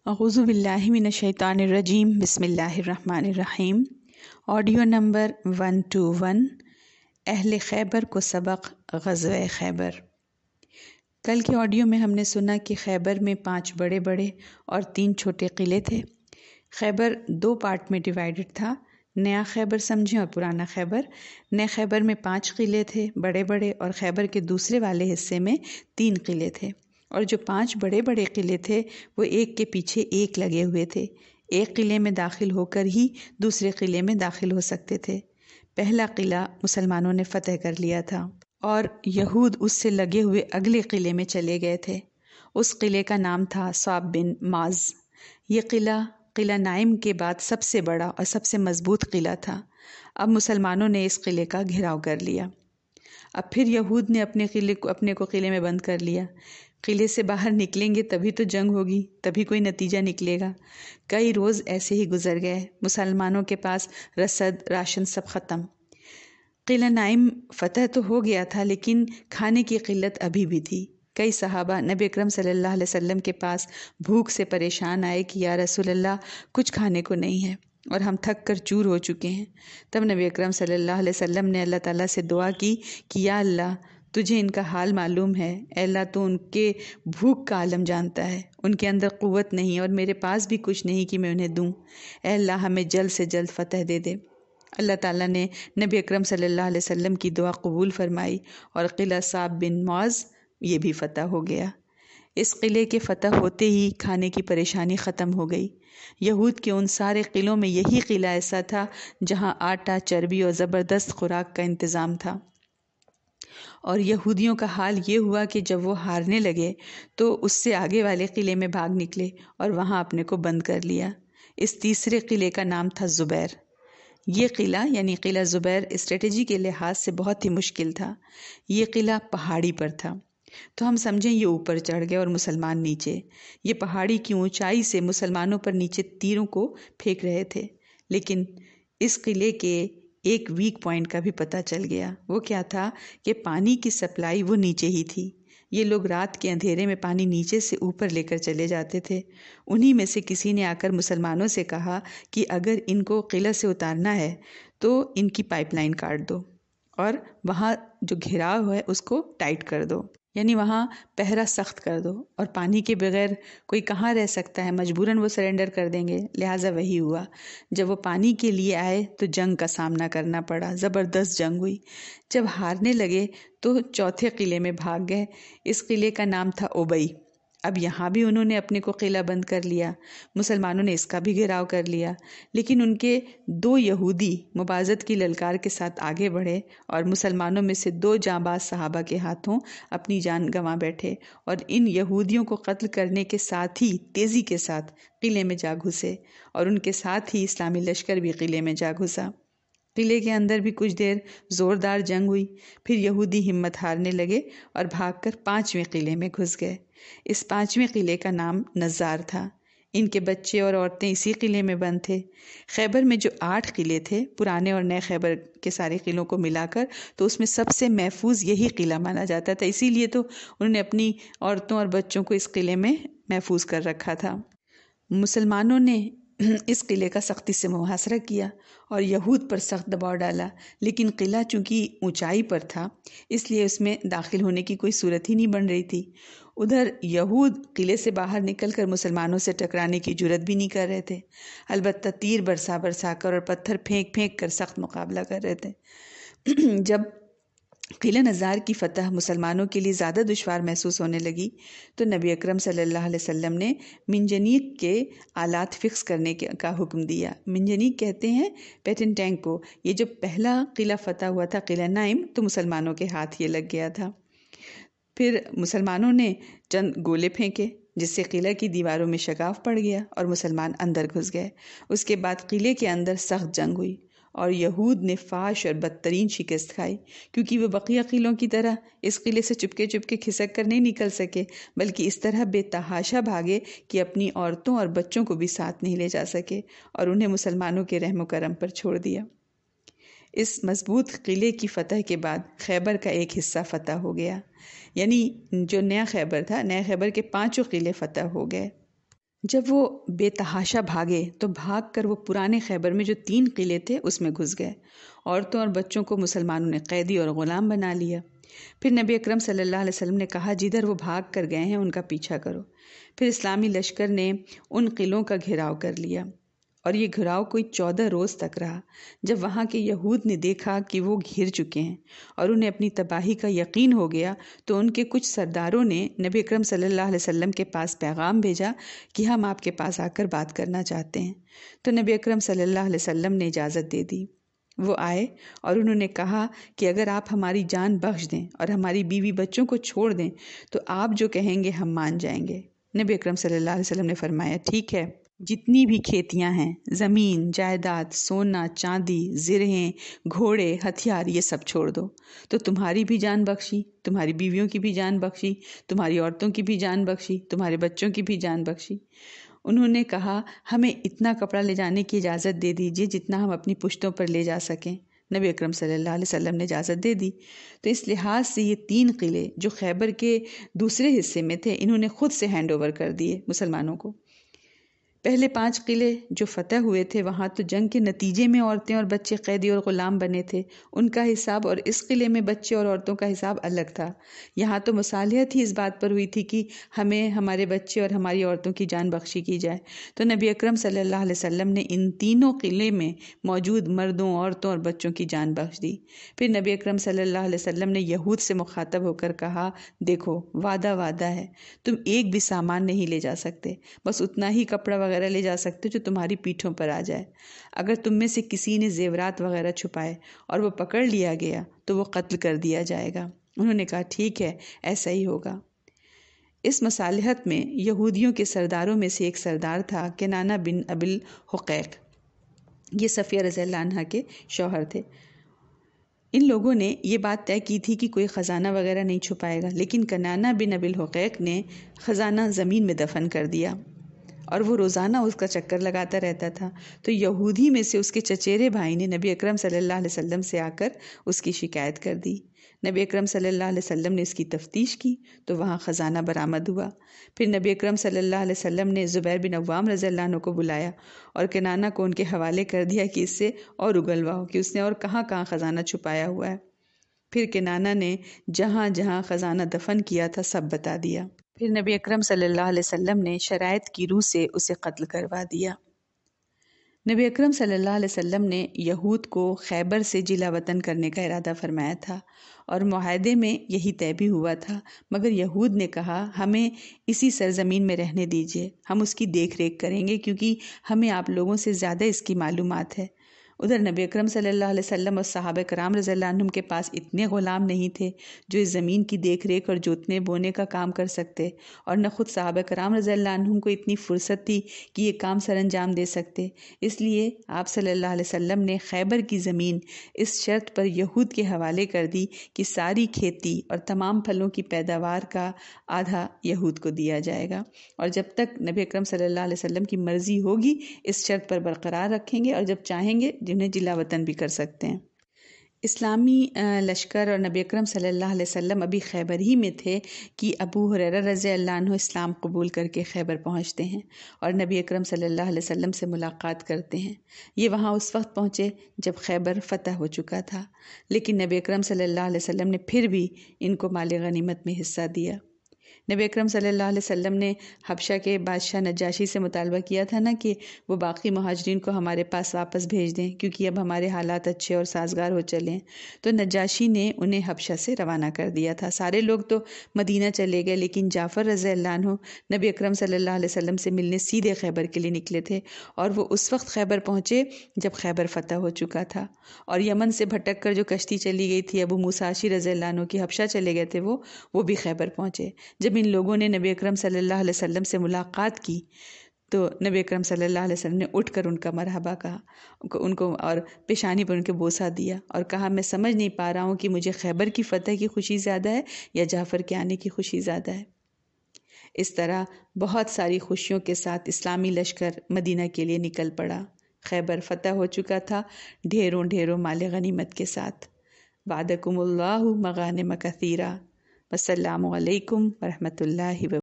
اعوذ باللہ من الشیطان الرجیم، بسم اللہ الرحمن الرحیم۔ آڈیو نمبر 121، اہل خیبر کو سبق غزوہ خیبر۔ کل کے آڈیو میں ہم نے سنا کہ خیبر میں 5 بڑے بڑے اور 3 چھوٹے قلعے تھے۔ خیبر 2 پارٹ میں ڈیوائیڈڈ تھا، نیا خیبر سمجھیں اور پرانا خیبر۔ نئے خیبر میں 5 قلعے تھے بڑے بڑے، اور خیبر کے دوسرے والے حصے میں 3 قلعے تھے، اور جو 5 بڑے بڑے قلعے تھے وہ ایک کے پیچھے ایک لگے ہوئے تھے۔ ایک قلعے میں داخل ہو کر ہی دوسرے قلعے میں داخل ہو سکتے تھے۔ پہلا قلعہ مسلمانوں نے فتح کر لیا تھا اور یہود اس سے لگے ہوئے اگلے قلعے میں چلے گئے تھے۔ اس قلعے کا نام تھا صعب بن معاذ۔ یہ قلعہ نائم کے بعد سب سے بڑا اور سب سے مضبوط قلعہ تھا۔ اب مسلمانوں نے اس قلعے کا گھیراؤ کر لیا۔ اب پھر یہود نے اپنے کو قلعے میں بند کر لیا۔ قلعے سے باہر نکلیں گے تبھی تو جنگ ہوگی، تبھی کوئی نتیجہ نکلے گا۔ کئی روز ایسے ہی گزر گئے، مسلمانوں کے پاس رسد راشن سب ختم۔ قلعہ نائم فتح تو ہو گیا تھا، لیکن کھانے کی قلت ابھی بھی تھی۔ کئی صحابہ نبی اکرم صلی اللہ علیہ وسلم کے پاس بھوک سے پریشان آئے کہ یا رسول اللہ کچھ کھانے کو نہیں ہے اور ہم تھک کر چور ہو چکے ہیں۔ تب نبی اکرم صلی اللہ علیہ وسلم نے اللہ تعالیٰ سے دعا کی کہ یا اللہ تجھے ان کا حال معلوم ہے، اے اللہ تو ان کے بھوک کا عالم جانتا ہے، ان کے اندر قوت نہیں اور میرے پاس بھی کچھ نہیں کہ میں انہیں دوں، اے اللہ ہمیں جلد سے جلد فتح دے دے۔ اللہ تعالیٰ نے نبی اکرم صلی اللہ علیہ وسلم کی دعا قبول فرمائی اور قلعہ صعب بن معاذ یہ بھی فتح ہو گیا۔ اس قلعے کے فتح ہوتے ہی کھانے کی پریشانی ختم ہو گئی۔ یہود کے ان سارے قلعوں میں یہی قلعہ ایسا تھا جہاں آٹا، چربی اور زبردست خوراک کا انتظام تھا۔ اور یہودیوں کا حال یہ ہوا کہ جب وہ ہارنے لگے تو اس سے آگے والے قلعے میں بھاگ نکلے اور وہاں اپنے کو بند کر لیا۔ اس تیسرے قلعے کا نام تھا زبیر۔ یہ قلعہ یعنی قلعہ زبیر اسٹریٹجی کے لحاظ سے بہت ہی مشکل تھا۔ یہ قلعہ پہاڑی پر تھا، تو ہم سمجھیں یہ اوپر چڑھ گئے اور مسلمان نیچے۔ یہ پہاڑی کی اونچائی سے مسلمانوں پر نیچے تیروں کو پھینک رہے تھے، لیکن اس قلعے کے ایک ویک پوائنٹ کا بھی پتہ چل گیا۔ وہ کیا تھا کہ پانی کی سپلائی وہ نیچے ہی تھی۔ یہ لوگ رات کے اندھیرے میں پانی نیچے سے اوپر لے کر چلے جاتے تھے۔ انہی میں سے کسی نے آ کر مسلمانوں سے کہا کہ اگر ان کو قلعہ سے اتارنا ہے تو ان کی پائپ لائن کاٹ دو اور وہاں جو گھیراؤ ہے اس کو ٹائٹ کر دو، یعنی وہاں پہرا سخت کر دو، اور پانی کے بغیر کوئی کہاں رہ سکتا ہے، مجبوراً وہ سرنڈر کر دیں گے۔ لہٰذا وہی ہوا۔ جب وہ پانی کے لیے آئے تو جنگ کا سامنا کرنا پڑا، زبردست جنگ ہوئی۔ جب ہارنے لگے تو چوتھے قلعے میں بھاگ گئے۔ اس قلعے کا نام تھا ابئی۔ اب یہاں بھی انہوں نے اپنے کو قلعہ بند کر لیا، مسلمانوں نے اس کا بھی گھیراؤ کر لیا، لیکن ان کے 2 یہودی مبارزت کی للکار کے ساتھ آگے بڑھے اور مسلمانوں میں سے 2 جانباز صحابہ کے ہاتھوں اپنی جان گنوا بیٹھے، اور ان یہودیوں کو قتل کرنے کے ساتھ ہی تیزی کے ساتھ قلعے میں جا گھسے، اور ان کے ساتھ ہی اسلامی لشکر بھی قلعے میں جا گھسا۔ قلعے کے اندر بھی کچھ دیر زوردار جنگ ہوئی، پھر یہودی ہمت ہارنے لگے اور بھاگ کر 5ویں قلعے میں گھس گئے۔ اس 5ویں قلعے کا نام نزار تھا۔ ان کے بچے اور عورتیں اسی قلعے میں بند تھے۔ خیبر میں جو 8 قلعے تھے، پرانے اور نئے خیبر کے سارے قلعوں کو ملا کر، تو اس میں سب سے محفوظ یہی قلعہ مانا جاتا تھا، اسی لیے تو انہوں نے اپنی عورتوں اور بچوں کو اس قلعے میں محفوظ کر رکھا تھا۔ مسلمانوں نے اس قلعے کا سختی سے محاصرہ کیا اور یہود پر سخت دباؤ ڈالا، لیکن قلعہ چونکہ اونچائی پر تھا اس لیے اس میں داخل ہونے کی کوئی صورت ہی نہیں بن رہی تھی۔ ادھر یہود قلعے سے باہر نکل کر مسلمانوں سے ٹکرانے کی جرت بھی نہیں کر رہے تھے، البتہ تیر برسا کر اور پتھر پھینک کر سخت مقابلہ کر رہے تھے۔ جب قلعہ نزار کی فتح مسلمانوں کے لیے زیادہ دشوار محسوس ہونے لگی تو نبی اکرم صلی اللہ علیہ وسلم نے منجنیق کے آلات فکس کرنے کا حکم دیا۔ منجنیق کہتے ہیں پیٹن ٹینک کو۔ یہ جو پہلا قلعہ فتح ہوا تھا قلعہ نائم، تو مسلمانوں کے ہاتھ یہ لگ گیا تھا۔ پھر مسلمانوں نے چند گولے پھینکے جس سے قلعہ کی دیواروں میں شگاف پڑ گیا اور مسلمان اندر گھس گئے۔ اس کے بعد قلعے کے اندر سخت جنگ ہوئی اور یہود نے فاش اور بدترین شکست کھائی، کیونکہ وہ بقیہ قلعوں کی طرح اس قلعے سے چپکے کھسک کر نہیں نکل سکے، بلکہ اس طرح بے تحاشا بھاگے کہ اپنی عورتوں اور بچوں کو بھی ساتھ نہیں لے جا سکے اور انہیں مسلمانوں کے رحم و کرم پر چھوڑ دیا۔ اس مضبوط قلعے کی فتح کے بعد خیبر کا ایک حصہ فتح ہو گیا، یعنی جو نیا خیبر تھا، نئے خیبر کے 5 قلعے فتح ہو گئے۔ جب وہ بے تحاشا بھاگے تو بھاگ کر وہ پرانے خیبر میں جو 3 قلعے تھے اس میں گھس گئے۔ عورتوں اور بچوں کو مسلمانوں نے قیدی اور غلام بنا لیا۔ پھر نبی اکرم صلی اللہ علیہ وسلم نے کہا جدھر وہ بھاگ کر گئے ہیں ان کا پیچھا کرو۔ پھر اسلامی لشکر نے ان قلعوں کا گھیراؤ کر لیا اور یہ گھیراؤ کوئی 14 روز تک رہا۔ جب وہاں کے یہود نے دیکھا کہ وہ گھر چکے ہیں اور انہیں اپنی تباہی کا یقین ہو گیا تو ان کے کچھ سرداروں نے نبی اکرم صلی اللہ علیہ وسلم کے پاس پیغام بھیجا کہ ہم آپ کے پاس آ کر بات کرنا چاہتے ہیں۔ تو نبی اکرم صلی اللہ علیہ وسلم نے اجازت دے دی۔ وہ آئے اور انہوں نے کہا کہ اگر آپ ہماری جان بخش دیں اور ہماری بیوی بچوں کو چھوڑ دیں تو آپ جو کہیں گے ہم مان جائیں گے۔ نبی اکرم صلی اللہ علیہ وسلم نے فرمایا ٹھیک ہے، جتنی بھی کھیتیاں ہیں، زمین، جائیداد، سونا، چاندی، زرہیں، گھوڑے، ہتھیار، یہ سب چھوڑ دو۔ تو تمہاری بھی جان بخشی، تمہاری بیویوں کی بھی جان بخشی، تمہاری عورتوں کی بھی جان بخشی، تمہارے بچوں کی بھی جان بخشی۔ انہوں نے کہا ہمیں اتنا کپڑا لے جانے کی اجازت دے دیجیے جتنا ہم اپنی پشتوں پر لے جا سکیں۔ نبی اکرم صلی اللہ علیہ وسلم نے اجازت دے دی۔ تو اس لحاظ سے یہ 3 قلعے جو خیبر کے دوسرے حصے میں تھے انہوں نے خود سے ہینڈ اوور کر دیے مسلمانوں کو۔ پہلے 5 قلعے جو فتح ہوئے تھے وہاں تو جنگ کے نتیجے میں عورتیں اور بچے قیدی اور غلام بنے تھے، ان کا حساب، اور اس قلعے میں بچے اور عورتوں کا حساب الگ تھا۔ یہاں تو مصالحت ہی اس بات پر ہوئی تھی کہ ہمیں ہمارے بچے اور ہماری عورتوں کی جان بخشی کی جائے۔ تو نبی اکرم صلی اللہ علیہ وسلم نے ان تینوں قلعے میں موجود مردوں، عورتوں اور بچوں کی جان بخش دی۔ پھر نبی اکرم صلی اللہ علیہ وسلم نے یہود سے مخاطب ہو کر کہا دیکھو وعدہ ہے، تم ایک بھی سامان نہیں لے جا سکتے، بس اتنا ہی کپڑا وغیرہ لے جا سکتے جو تمہاری پیٹھوں پر آ جائے۔ اگر تم میں سے کسی نے زیورات وغیرہ چھپائے اور وہ پکڑ لیا گیا تو وہ قتل کر دیا جائے گا۔ انہوں نے کہا ٹھیک ہے، ایسا ہی ہوگا۔ اس مصالحت میں یہودیوں کے سرداروں میں سے ایک سردار تھا کنانہ بن ابی الحقیق، یہ صفیہ رضی اللہ عنہا کے شوہر تھے۔ ان لوگوں نے یہ بات طے کی تھی کہ کوئی خزانہ وغیرہ نہیں چھپائے گا، لیکن کنانہ بن ابی الحقیق نے خزانہ زمین میں دفن کر دیا اور وہ روزانہ اس کا چکر لگاتا رہتا تھا۔ تو یہودی میں سے اس کے چچیرے بھائی نے نبی اکرم صلی اللہ علیہ وسلم سے آ کر اس کی شکایت کر دی۔ نبی اکرم صلی اللہ علیہ وسلم نے اس کی تفتیش کی تو وہاں خزانہ برآمد ہوا۔ پھر نبی اکرم صلی اللہ علیہ وسلم نے زبیر بن عوام رضی اللہ عنہ کو بلایا اور کنانہ کو ان کے حوالے کر دیا کہ اس سے اور اگلواؤ کہ اس نے اور کہاں کہاں خزانہ چھپایا ہوا ہے۔ پھر کنانہ نے جہاں جہاں خزانہ دفن کیا تھا سب بتا دیا۔ پھر نبی اکرم صلی اللہ علیہ وسلم نے شرائط کی روح سے اسے قتل کروا دیا۔ نبی اکرم صلی اللہ علیہ وسلم نے یہود کو خیبر سے جلا وطن کرنے کا ارادہ فرمایا تھا اور معاہدے میں یہی طے بھی ہوا تھا، مگر یہود نے کہا ہمیں اسی سرزمین میں رہنے دیجیے، ہم اس کی دیکھ ریکھ کریں گے کیونکہ ہمیں آپ لوگوں سے زیادہ اس کی معلومات ہے۔ ادھر نبی اکرم صلی اللہ علیہ وسلم اور صحابہ کرام رضی اللہ عنہم کے پاس اتنے غلام نہیں تھے جو اس زمین کی دیکھ ریکھ اور جوتنے بونے کا کام کر سکتے، اور نہ خود صحابہ کرام رضی اللہ عنہم کو اتنی فرصت تھی کہ یہ کام سر انجام دے سکتے۔ اس لیے آپ صلی اللہ علیہ وسلم نے خیبر کی زمین اس شرط پر یہود کے حوالے کر دی کہ ساری کھیتی اور تمام پھلوں کی پیداوار کا آدھا یہود کو دیا جائے گا، اور جب تک نبی اکرم صلی اللہ علیہ وسلم کی مرضی ہوگی اس شرط پر برقرار رکھیں گے، اور جب چاہیں گے جنہیں جلا وطن بھی کر سکتے ہیں۔ اسلامی لشکر اور نبی اکرم صلی اللہ علیہ وسلم ابھی خیبر ہی میں تھے کہ ابو ہریرہ رضی اللہ عنہ اسلام قبول کر کے خیبر پہنچتے ہیں اور نبی اکرم صلی اللہ علیہ وسلم سے ملاقات کرتے ہیں۔ یہ وہاں اس وقت پہنچے جب خیبر فتح ہو چکا تھا، لیکن نبی اکرم صلی اللہ علیہ وسلم نے پھر بھی ان کو مال غنیمت میں حصہ دیا۔ نبی اکرم صلی اللہ علیہ وسلم نے حبشہ کے بادشاہ نجاشی سے مطالبہ کیا تھا نا کہ وہ باقی مہاجرین کو ہمارے پاس واپس بھیج دیں کیونکہ اب ہمارے حالات اچھے اور سازگار ہو چلے ہیں۔ تو نجاشی نے انہیں حبشہ سے روانہ کر دیا تھا۔ سارے لوگ تو مدینہ چلے گئے، لیکن جعفر رضی اللہ عنہ نبی اکرم صلی اللہ علیہ وسلم سے ملنے سیدھے خیبر کے لیے نکلے تھے، اور وہ اس وقت خیبر پہنچے جب خیبر فتح ہو چکا تھا، اور یمن سے بھٹک کر جو کشتی چلی گئی تھی ابو موسیٰ اشعری رضی اللہ عنہ کی، حبشہ چلے گئے تھے وہ بھی خیبر پہنچے۔ جب ان لوگوں نے نبی اکرم صلی اللہ علیہ وسلم سے ملاقات کی تو نبی اکرم صلی اللہ علیہ وسلم نے اٹھ کر ان کا مرحبا کہا، ان کو اور پیشانی پر ان کے بوسہ دیا اور کہا میں سمجھ نہیں پا رہا ہوں کہ مجھے خیبر کی فتح کی خوشی زیادہ ہے یا جعفر کے آنے کی خوشی زیادہ ہے۔ اس طرح بہت ساری خوشیوں کے ساتھ اسلامی لشکر مدینہ کے لیے نکل پڑا۔ خیبر فتح ہو چکا تھا ڈھیروں مال غنیمت کے ساتھ۔ وعدکم اللہ مغانم کثیرہ۔ السلام علیکم ورحمۃ اللہ وبرکاتہ۔